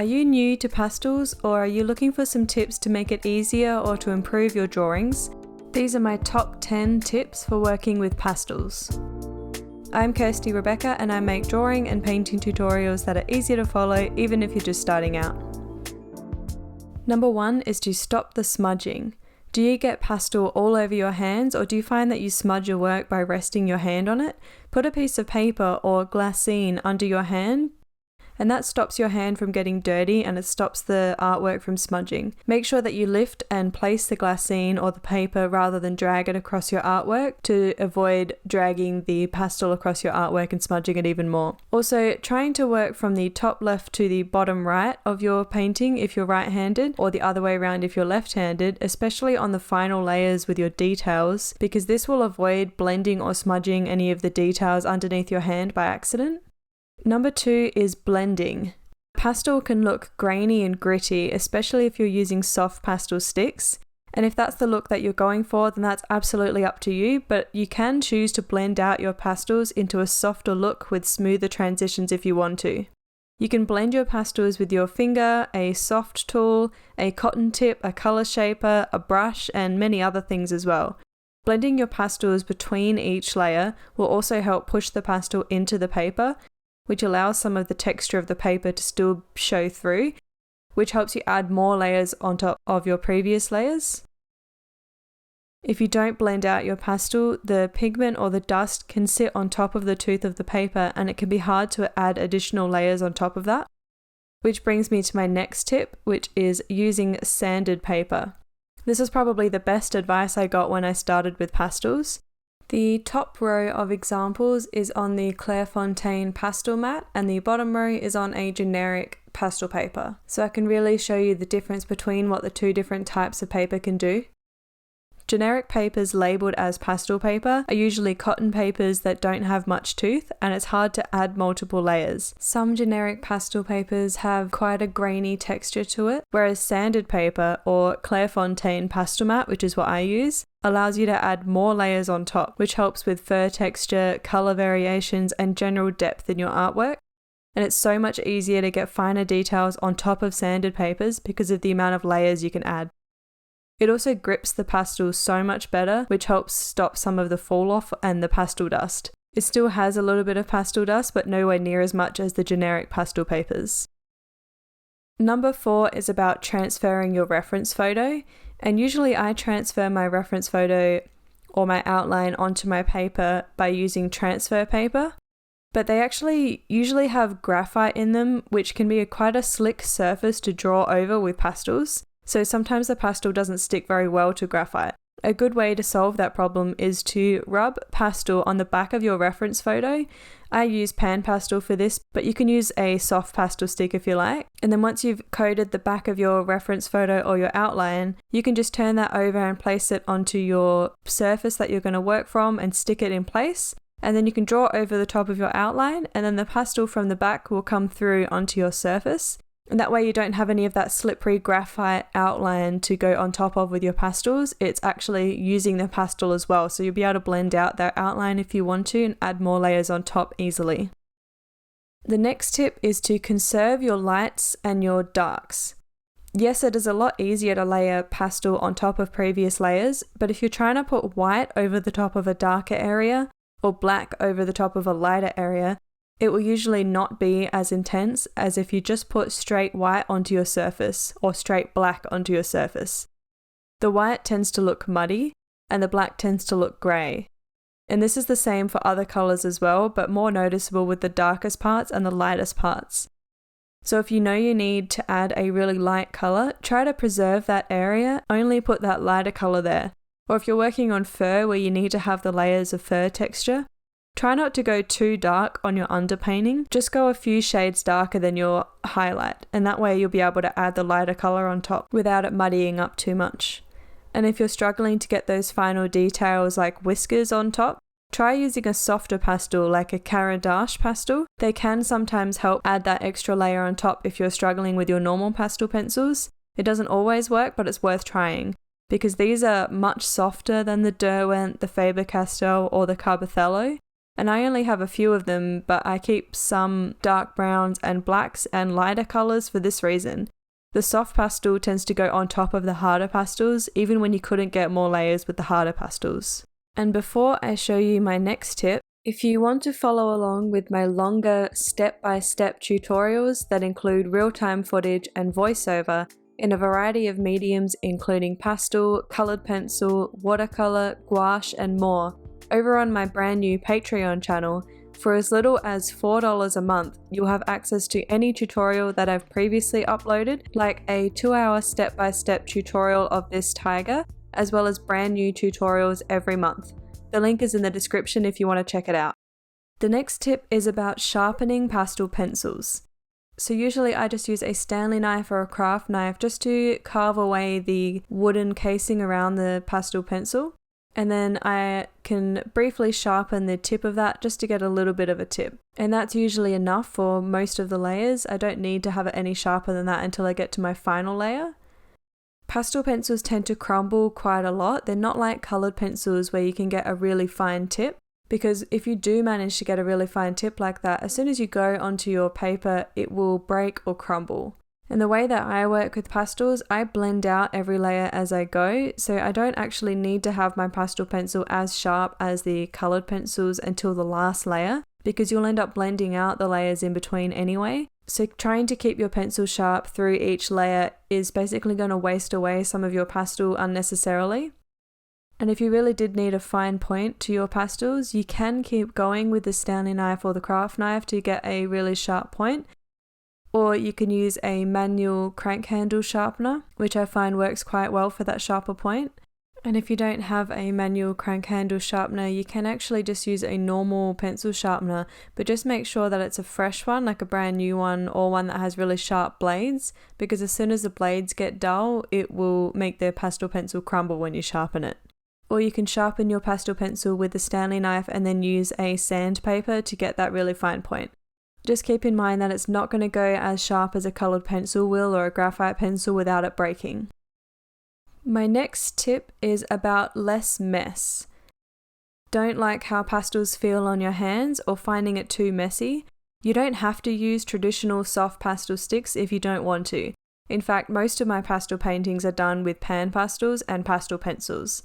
Are you new to pastels, or are you looking for some tips to make it easier or to improve your drawings? These are my top 10 tips for working with pastels. I'm Kirsty Rebecca and I make drawing and painting tutorials that are easy to follow even if you're just starting out. Number 1 is to stop the smudging. Do you get pastel all over your hands, or do you find that you smudge your work by resting your hand on it? Put a piece of paper or glassine under your hand, and that stops your hand from getting dirty and it stops the artwork from smudging. Make sure that you lift and place the glassine or the paper rather than drag it across your artwork to avoid dragging the pastel across your artwork and smudging it even more. Also, trying to work from the top left to the bottom right of your painting if you're right-handed, or the other way around if you're left-handed, especially on the final layers with your details, because this will avoid blending or smudging any of the details underneath your hand by accident. Number 2 is blending. Pastel can look grainy and gritty, especially if you're using soft pastel sticks. And if that's the look that you're going for, then that's absolutely up to you, but you can choose to blend out your pastels into a softer look with smoother transitions if you want to. You can blend your pastels with your finger, a soft tool, a cotton tip, a color shaper, a brush, and many other things as well. Blending your pastels between each layer will also help push the pastel into the paper, which allows some of the texture of the paper to still show through, which helps you add more layers on top of your previous layers. If you don't blend out your pastel, the pigment or the dust can sit on top of the tooth of the paper and it can be hard to add additional layers on top of that. Which brings me to my next tip, which is using sanded paper. This is probably the best advice I got when I started with pastels. The top row of examples is on the Clairefontaine pastel mat and the bottom row is on a generic pastel paper. So I can really show you the difference between what the two different types of paper can do. Generic papers labelled as pastel paper are usually cotton papers that don't have much tooth, and it's hard to add multiple layers. Some generic pastel papers have quite a grainy texture to it, whereas sanded paper or Clairefontaine pastel mat, which is what I use, allows you to add more layers on top, which helps with fur texture, colour variations, and general depth in your artwork. And it's so much easier to get finer details on top of sanded papers because of the amount of layers you can add. It also grips the pastel so much better, which helps stop some of the fall off and the pastel dust. It still has a little bit of pastel dust, but nowhere near as much as the generic pastel papers. Number 4 is about transferring your reference photo, and usually I transfer my reference photo or my outline onto my paper by using transfer paper, but they actually usually have graphite in them, which can be quite a slick surface to draw over with pastels. So sometimes the pastel doesn't stick very well to graphite. A good way to solve that problem is to rub pastel on the back of your reference photo. I use pan pastel for this, but you can use a soft pastel stick if you like. And then once you've coated the back of your reference photo or your outline, you can just turn that over and place it onto your surface that you're going to work from and stick it in place. And then you can draw over the top of your outline, and then the pastel from the back will come through onto your surface. And that way you don't have any of that slippery graphite outline to go on top of with your pastels. It's actually using the pastel as well, so you'll be able to blend out that outline if you want to and add more layers on top easily. The next tip is to conserve your lights and your darks. Yes, it is a lot easier to layer pastel on top of previous layers, but if you're trying to put white over the top of a darker area or black over the top of a lighter area, it will usually not be as intense as if you just put straight white onto your surface or straight black onto your surface. The white tends to look muddy and the black tends to look grey. And this is the same for other colours as well, but more noticeable with the darkest parts and the lightest parts. So if you know you need to add a really light colour, try to preserve that area, only put that lighter colour there. Or if you're working on fur where you need to have the layers of fur texture, try not to go too dark on your underpainting, just go a few shades darker than your highlight, and that way you'll be able to add the lighter colour on top without it muddying up too much. And if you're struggling to get those final details like whiskers on top, try using a softer pastel like a Caran d'Ache pastel. They can sometimes help add that extra layer on top if you're struggling with your normal pastel pencils. It doesn't always work, but it's worth trying, because these are much softer than the Derwent, the Faber-Castell or the Carbothello. And I only have a few of them, but I keep some dark browns and blacks and lighter colours for this reason. The soft pastel tends to go on top of the harder pastels, even when you couldn't get more layers with the harder pastels. And before I show you my next tip, if you want to follow along with my longer step-by-step tutorials that include real-time footage and voiceover in a variety of mediums including pastel, coloured pencil, watercolour, gouache and more, over on my brand new Patreon channel, for as little as $4 a month, you'll have access to any tutorial that I've previously uploaded, like a 2-hour step-by-step tutorial of this tiger, as well as brand new tutorials every month. The link is in the description if you want to check it out. The next tip is about sharpening pastel pencils. So usually I just use a Stanley knife or a craft knife just to carve away the wooden casing around the pastel pencil. And then I can briefly sharpen the tip of that just to get a little bit of a tip. And that's usually enough for most of the layers. I don't need to have it any sharper than that until I get to my final layer. Pastel pencils tend to crumble quite a lot. They're not like coloured pencils where you can get a really fine tip, because if you do manage to get a really fine tip like that, as soon as you go onto your paper, it will break or crumble. And the way that I work with pastels, I blend out every layer as I go, so I don't actually need to have my pastel pencil as sharp as the coloured pencils until the last layer, because you'll end up blending out the layers in between anyway. So trying to keep your pencil sharp through each layer is basically going to waste away some of your pastel unnecessarily. And if you really did need a fine point to your pastels, you can keep going with the Stanley knife or the craft knife to get a really sharp point. Or you can use a manual crank handle sharpener, which I find works quite well for that sharper point. And if you don't have a manual crank handle sharpener, you can actually just use a normal pencil sharpener, but just make sure that it's a fresh one, like a brand new one, or one that has really sharp blades, because as soon as the blades get dull, it will make the pastel pencil crumble when you sharpen it. Or you can sharpen your pastel pencil with the Stanley knife and then use a sandpaper to get that really fine point. Just keep in mind that it's not going to go as sharp as a coloured pencil will or a graphite pencil without it breaking. My next tip is about less mess. Don't like how pastels feel on your hands or finding it too messy? You don't have to use traditional soft pastel sticks if you don't want to. In fact, most of my pastel paintings are done with pan pastels and pastel pencils.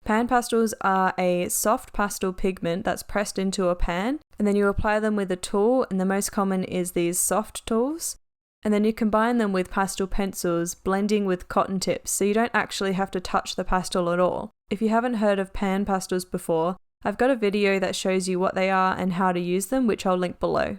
Pan pastels are a soft pastel pigment that's pressed into a pan, and then you apply them with a tool, and the most common is these soft tools. And then you combine them with pastel pencils, blending with cotton tips, so you don't actually have to touch the pastel at all. If you haven't heard of pan pastels before, I've got a video that shows you what they are and how to use them, which I'll link below.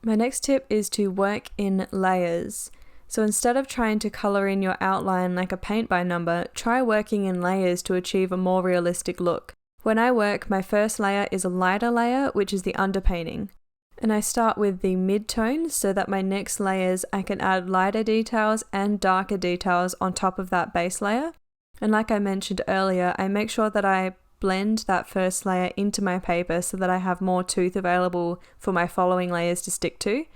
My next tip is to work in layers. So instead of trying to colour in your outline like a paint by number, try working in layers to achieve a more realistic look. When I work, my first layer is a lighter layer, which is the underpainting. And I start with the mid-tone so that my next layers I can add lighter details and darker details on top of that base layer. And like I mentioned earlier, I make sure that I blend that first layer into my paper so that I have more tooth available for my following layers to stick to.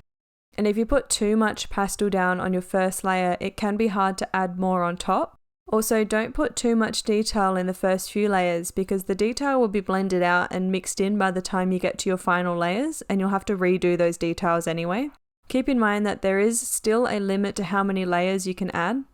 And if you put too much pastel down on your first layer, it can be hard to add more on top. Also, don't put too much detail in the first few layers because the detail will be blended out and mixed in by the time you get to your final layers, and you'll have to redo those details anyway. Keep in mind that there is still a limit to how many layers you can add.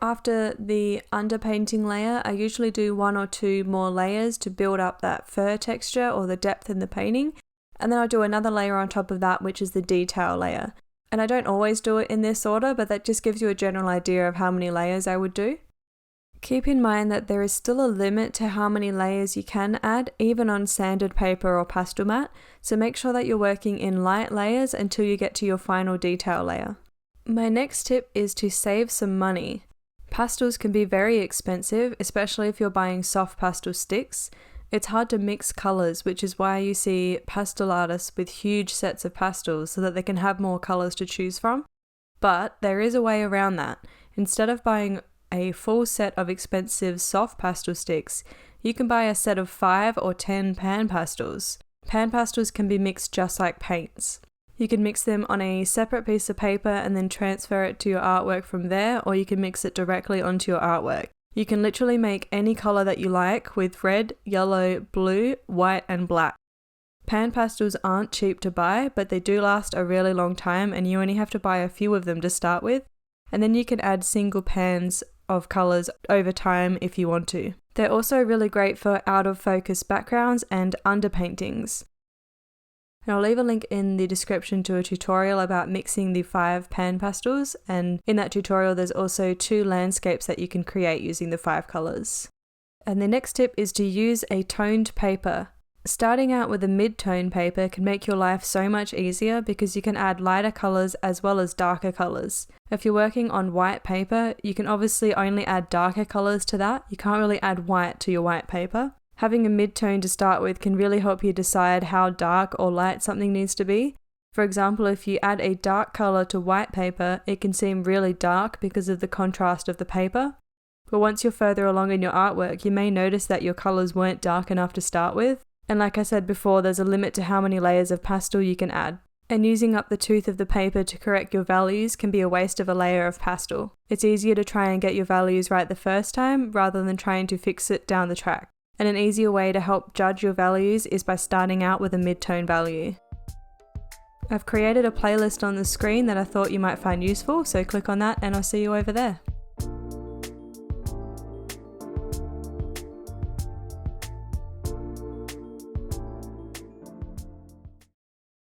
After the underpainting layer, I usually do 1 or 2 more layers to build up that fur texture or the depth in the painting, and then I'll do another layer on top of that, which is the detail layer. And I don't always do it in this order, but that just gives you a general idea of how many layers I would do. Keep in mind that there is still a limit to how many layers you can add, even on sanded paper or pastel mat, so make sure that you're working in light layers until you get to your final detail layer. My next tip is to save some money. Pastels can be very expensive, especially if you're buying soft pastel sticks. It's hard to mix colours, which is why you see pastel artists with huge sets of pastels so that they can have more colours to choose from. But there is a way around that. Instead of buying a full set of expensive soft pastel sticks, you can buy a set of 5 or 10 pan pastels. Pan pastels can be mixed just like paints. You can mix them on a separate piece of paper and then transfer it to your artwork from there, or you can mix it directly onto your artwork. You can literally make any colour that you like with red, yellow, blue, white and black. Pan pastels aren't cheap to buy, but they do last a really long time and you only have to buy a few of them to start with, and then you can add single pans of colours over time if you want to. They're also really great for out of focus backgrounds and underpaintings. And I'll leave a link in the description to a tutorial about mixing the 5 pan pastels, and in that tutorial there's also 2 landscapes that you can create using the 5 colours. And the next tip is to use a toned paper. Starting out with a mid-tone paper can make your life so much easier because you can add lighter colours as well as darker colours. If you're working on white paper, you can obviously only add darker colours to that. You can't really add white to your white paper. Having a mid-tone to start with can really help you decide how dark or light something needs to be. For example, if you add a dark colour to white paper, it can seem really dark because of the contrast of the paper. But once you're further along in your artwork, you may notice that your colours weren't dark enough to start with. And like I said before, there's a limit to how many layers of pastel you can add. And using up the tooth of the paper to correct your values can be a waste of a layer of pastel. It's easier to try and get your values right the first time rather than trying to fix it down the track. And an easier way to help judge your values is by starting out with a mid-tone value. I've created a playlist on the screen that I thought you might find useful, so click on that and I'll see you over there.